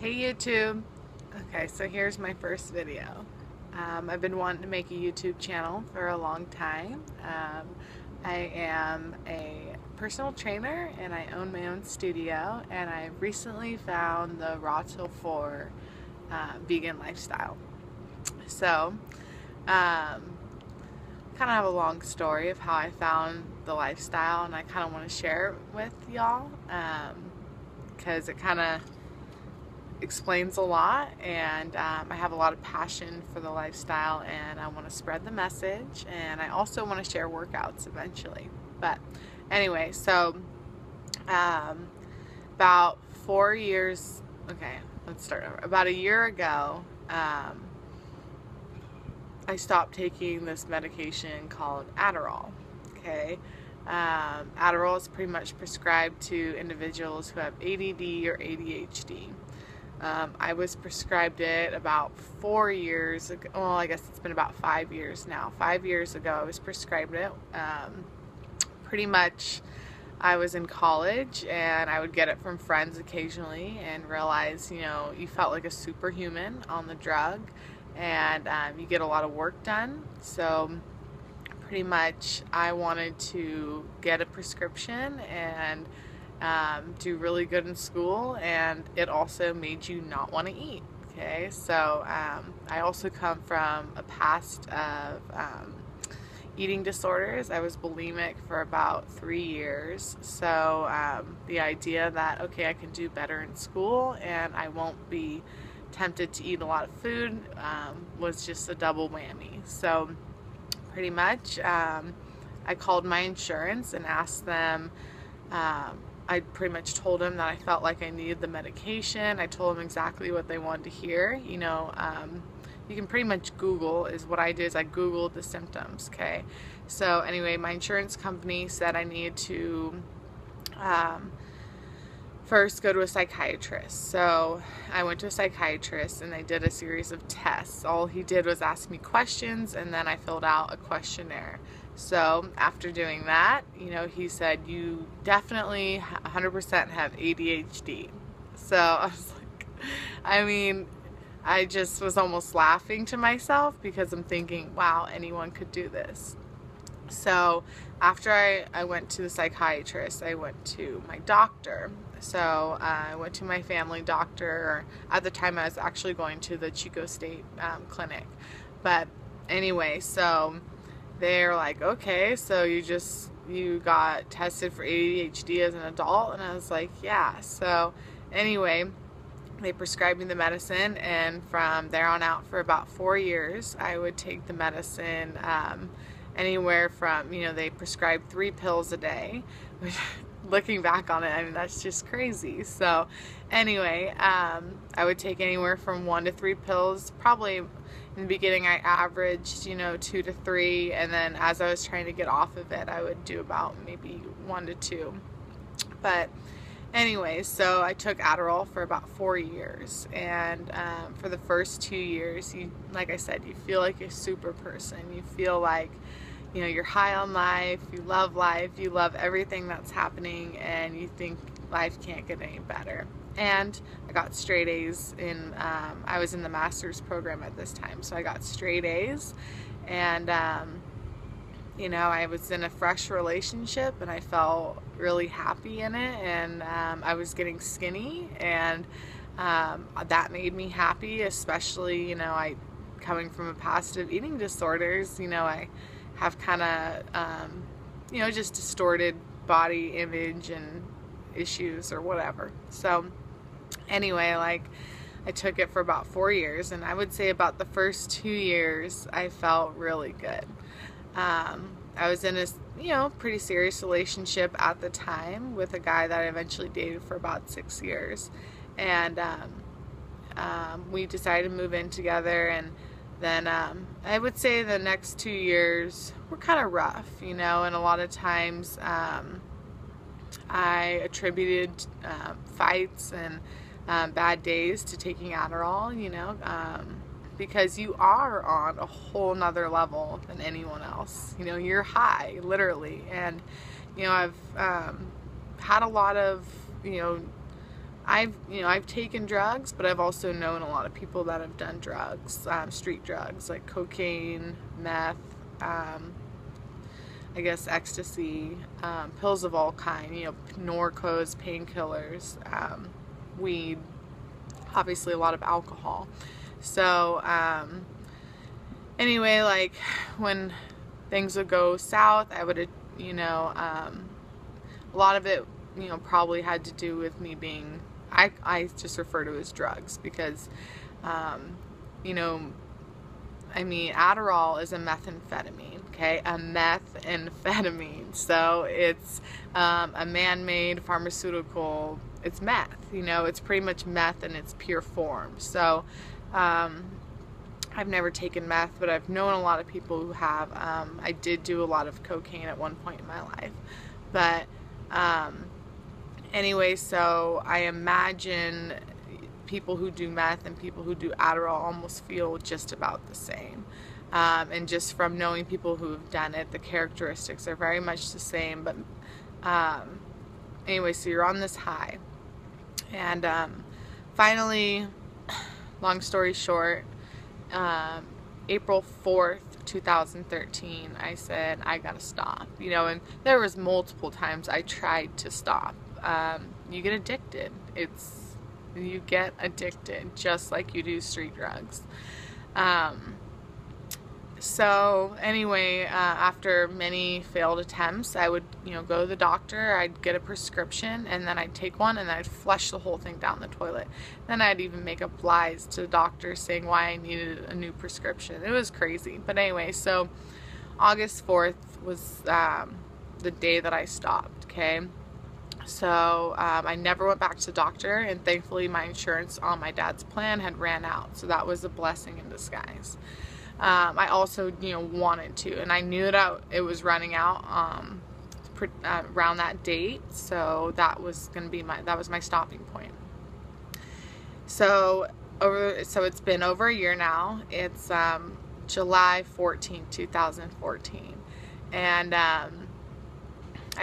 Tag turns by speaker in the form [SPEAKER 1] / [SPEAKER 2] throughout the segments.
[SPEAKER 1] Hey YouTube. Okay, so here's my first video. I've been wanting to make a YouTube channel for a long time. I am a personal trainer and I own my own studio, and I recently found the Raw Till 4 vegan lifestyle. So, kind of have a long story of how I found the lifestyle, and I kind of want to share it with y'all because it kind of explains a lot, and I have a lot of passion for the lifestyle, and I want to spread the message, and I also want to share workouts eventually. But anyway, so about 4 years, okay, let's start over. About a year ago, I stopped taking this medication called adderall. Okay, adderall is pretty much prescribed to individuals who have ADD or ADHD. I was prescribed it about 4 years ago. Well, I guess it's been about 5 years now. 5 years ago I was prescribed it. Pretty much I was in college and I would get it from friends occasionally and realize, you felt like a superhuman on the drug, and you get a lot of work done. So pretty much I wanted to get a prescription and do really good in school, and it also made you not want to eat. Okay, so I also come from a past of eating disorders. I was bulimic for about 3 years, so the idea that, okay, I can do better in school and I won't be tempted to eat a lot of food was just a double whammy. So pretty much I called my insurance and asked them, I pretty much told them that I felt like I needed the medication. I told them exactly what they wanted to hear. You can pretty much Google, is what I did, is I Googled the symptoms, okay? So anyway, my insurance company said I needed to first go to a psychiatrist. So I went to a psychiatrist and they did a series of tests. All he did was ask me questions, and then I filled out a questionnaire. So after doing that, he said, you definitely 100% have ADHD. So I was like, I just was almost laughing to myself because I'm thinking, wow, anyone could do this. So after I went to the psychiatrist, I went to my doctor. So I went to my family doctor. At the time I was actually going to the Chico State clinic. But anyway, so they're like, okay, so you got tested for ADHD as an adult? And I was like, yeah. So anyway, they prescribed me the medicine, and from there on out for about 4 years I would take the medicine anywhere from, they prescribed 3 pills a day, which looking back on it, that's just crazy. So anyway, I would take anywhere from 1 to 3 pills. Probably in the beginning I averaged 2 to 3, and then as I was trying to get off of it I would do about maybe 1 to 2. But anyway, so I took Adderall for about 4 years, and for the first 2 years, like I said, you feel like a super person. You feel like, you're high on life, you love everything that's happening, and you think life can't get any better. And I got straight A's I was in the master's program at this time, so I got straight A's, and I was in a fresh relationship and I felt really happy in it, and I was getting skinny, and that made me happy, especially, coming from a past of eating disorders. I have kind of, just distorted body image and issues or whatever. So anyway, I took it for about 4 years, and I would say about the first 2 years I felt really good. I was in a pretty serious relationship at the time with a guy that I eventually dated for about 6 years, and we decided to move in together. And then I would say the next 2 years were kind of rough, and a lot of times I attributed fights and bad days to taking Adderall, because you are on a whole nother level than anyone else. You're high, literally. And I've had a lot of I've taken drugs, but I've also known a lot of people that have done drugs, street drugs like cocaine, meth, I guess ecstasy, pills of all kind, Norcos, painkillers, weed, obviously a lot of alcohol. So anyway, like when things would go south, I would, a lot of it, probably had to do with me being, I just refer to as drugs because, adderall is a methamphetamine, okay? A methamphetamine. So it's a man-made pharmaceutical, it's meth, it's pretty much meth in its pure form. So I've never taken meth, but I've known a lot of people who have. I did do a lot of cocaine at one point in my life. But anyway, so I imagine people who do meth and people who do Adderall almost feel just about the same. And just from knowing people who have done it, the characteristics are very much the same. But anyway, so you're on this high. And finally, long story short, April 4th, 2013, I said, I gotta stop, and there was multiple times I tried to stop. You get addicted. You get addicted just like you do street drugs. So anyway, after many failed attempts, I would, go to the doctor, I'd get a prescription, and then I'd take one, and then I'd flush the whole thing down the toilet. Then I'd even make up lies to the doctor saying why I needed a new prescription. It was crazy. But anyway, so August 4th was the day that I stopped, okay? So I never went back to the doctor, and thankfully my insurance on my dad's plan had ran out. So that was a blessing in disguise. I also, wanted to, and I knew that it was running out around that date, so that was going to be my stopping point. So it's been over a year now. It's July 14th, 2014, and I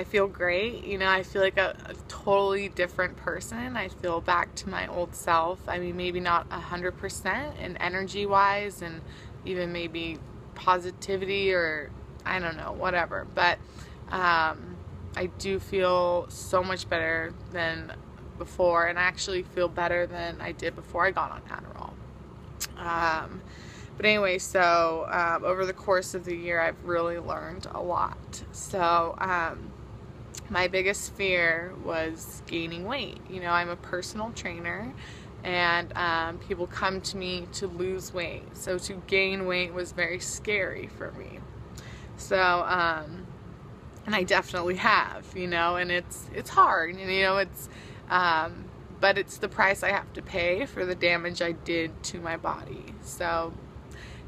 [SPEAKER 1] feel great. I feel like a totally different person. I feel back to my old self. I mean, maybe not 100% in energy wise, and even maybe positivity, or I don't know, whatever. But I do feel so much better than before, and I actually feel better than I did before I got on Adderall. But anyway, so over the course of the year, I've really learned a lot. So my biggest fear was gaining weight. I'm a personal trainer, and people come to me to lose weight. So to gain weight was very scary for me. So, and I definitely have, and it's hard, but it's the price I have to pay for the damage I did to my body. So,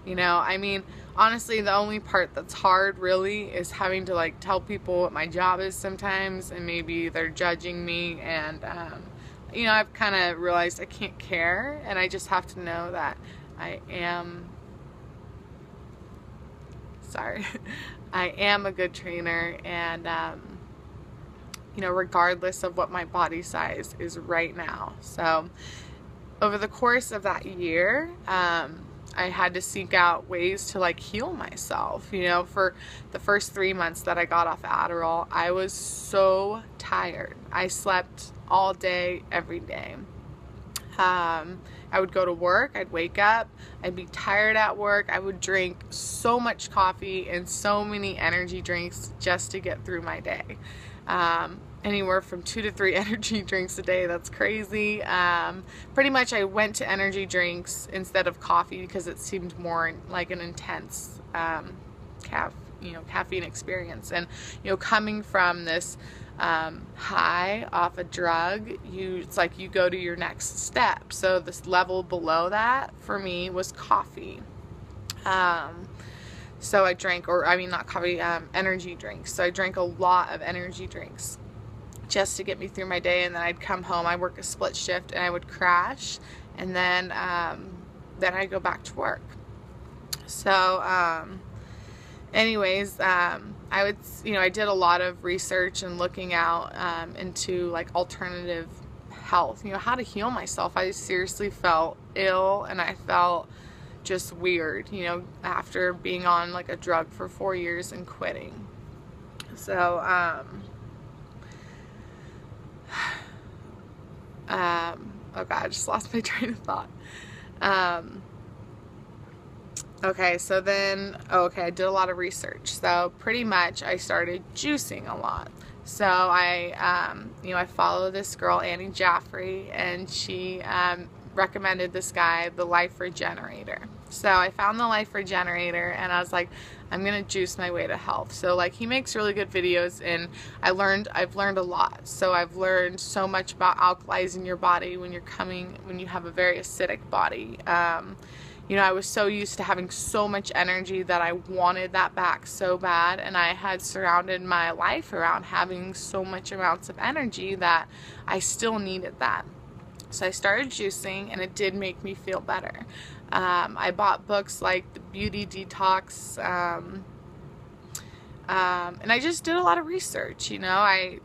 [SPEAKER 1] I mean, honestly, the only part that's hard really is having to tell people what my job is sometimes, and maybe they're judging me, and I've kind of realized I can't care, and I just have to know that I am a good trainer, and regardless of what my body size is right now. So over the course of that year, I had to seek out ways to heal myself. For the first 3 months that I got off Adderall, I was so tired. I slept all day, every day. I would go to work, I'd wake up, I'd be tired at work, I would drink so much coffee and so many energy drinks just to get through my day. Anywhere from 2 to 3 energy drinks a day. That's crazy. Pretty much I went to energy drinks instead of coffee because it seemed more like an intense caffeine experience. And coming from this high off a drug, it's like you go to your next step. So this level below that for me was coffee. So I drank, not coffee, energy drinks. So I drank a lot of energy drinks just to get me through my day, and then I'd come home. I work a split shift, and I would crash, and then I'd go back to work. So anyways, I did a lot of research and looking out into alternative health, you know, how to heal myself. I seriously felt ill, and I felt just weird, you know, after being on like a drug for 4 years and quitting. So, oh God, I just lost my train of thought. Okay, so then, I did a lot of research. So pretty much I started juicing a lot. So I follow this girl, Annie Jaffrey, and she recommended this guy, the Life Regenerator. So I found the Life Regenerator, and I was like, I'm gonna juice my way to health. So like, he makes really good videos, and I've learned a lot. So I've learned so much about alkalizing your body when you have a very acidic body. You know, I was so used to having so much energy that I wanted that back so bad, and I had surrounded my life around having so much amounts of energy that I still needed that. So I started juicing, and it did make me feel better. I bought books like The Beauty Detox, and I just did a lot of research. You know, I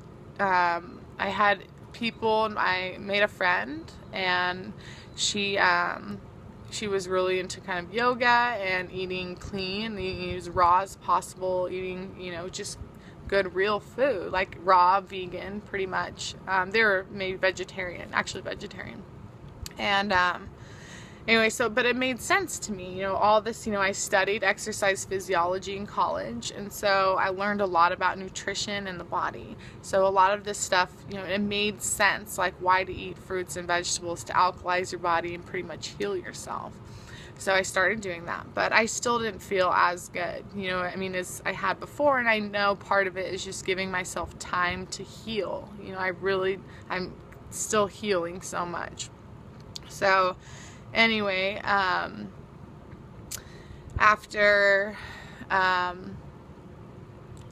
[SPEAKER 1] had people, I made a friend, and she was really into kind of yoga and eating clean, eating as raw as possible, eating, you know, just good real food, like raw, vegan, pretty much. They were maybe actually vegetarian. And anyway, but it made sense to me, you know, all this, you know, I studied exercise physiology in college, and so I learned a lot about nutrition and the body. So a lot of this stuff, you know, it made sense, like why to eat fruits and vegetables to alkalize your body and pretty much heal yourself. So I started doing that, but I still didn't feel as good, you know, I mean, as I had before, and I know part of it is just giving myself time to heal. You know, I'm still healing so much. So anyway, after a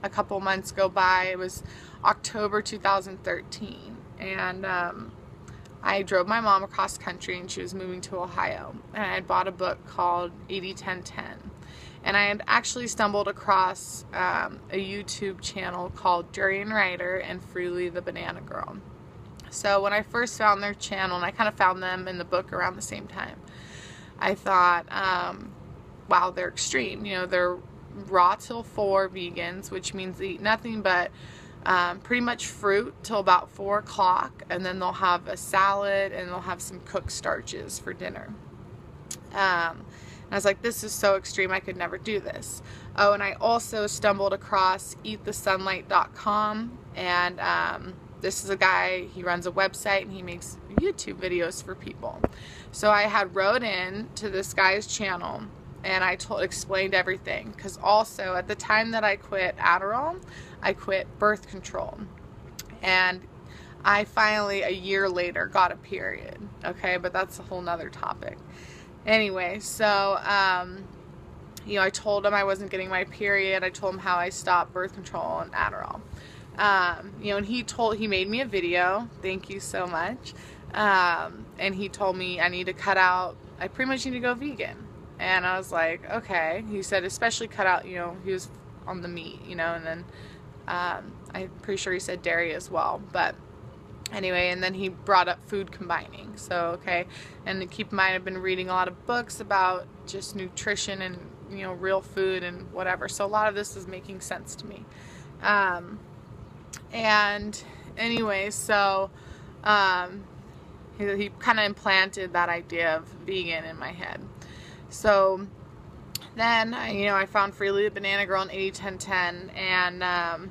[SPEAKER 1] couple months go by, it was October 2013, and I drove my mom across country, and she was moving to Ohio, and I had bought a book called 80-10-10, and I had actually stumbled across a YouTube channel called Durian Ryder and Freely the Banana Girl. So when I first found their channel, and I kind of found them in the book around the same time, I thought, wow, they're extreme. You know, they're raw till 4 vegans, which means they eat nothing but pretty much fruit till about 4 o'clock, and then they'll have a salad, and they'll have some cooked starches for dinner. And I was like, this is so extreme, I could never do this. Oh, and I also stumbled across eatthesunlight.com, and this is a guy, he runs a website, and he makes YouTube videos for people. So I had wrote in to this guy's channel, and I explained everything, because also at the time that I quit adderall, I quit birth control, and I finally, a year later, got a period. Okay, but that's a whole nother topic. Anyway, so you know, I told him I wasn't getting my period. I told him how I stopped birth control and adderall. You know, and he made me a video, thank you so much, and he told me I need to cut out, I pretty much need to go vegan. And I was like, okay. He said especially cut out, you know, he was on the meat, you know, and then I'm pretty sure he said dairy as well, but anyway, and then he brought up food combining. So okay, and to keep in mind, I've been reading a lot of books about just nutrition and, you know, real food and whatever, so a lot of this is making sense to me. And anyway, so he kind of implanted that idea of vegan in my head. So then, you know, I found Freely the Banana Girl and 80-10-10, and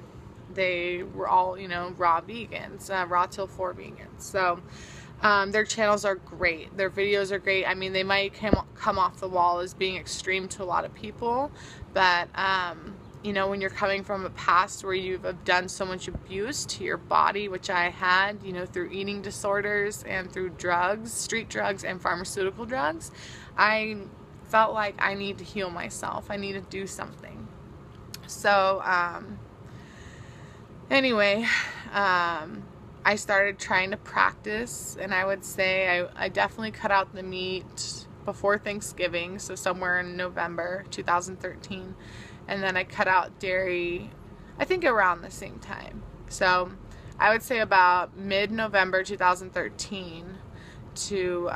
[SPEAKER 1] they were all, you know, raw vegans, raw till 4 vegans. So their channels are great. Their videos are great. I mean, they might come off the wall as being extreme to a lot of people, but you know, when you're coming from a past where you've done so much abuse to your body, which I had, you know, through eating disorders and through drugs, street drugs and pharmaceutical drugs, I felt like I need to heal myself. I need to do something. So anyway, I started trying to practice, and I would say I definitely cut out the meat before Thanksgiving, so somewhere in November 2013, and then I cut out dairy, I think around the same time. So I would say about mid-November 2013 to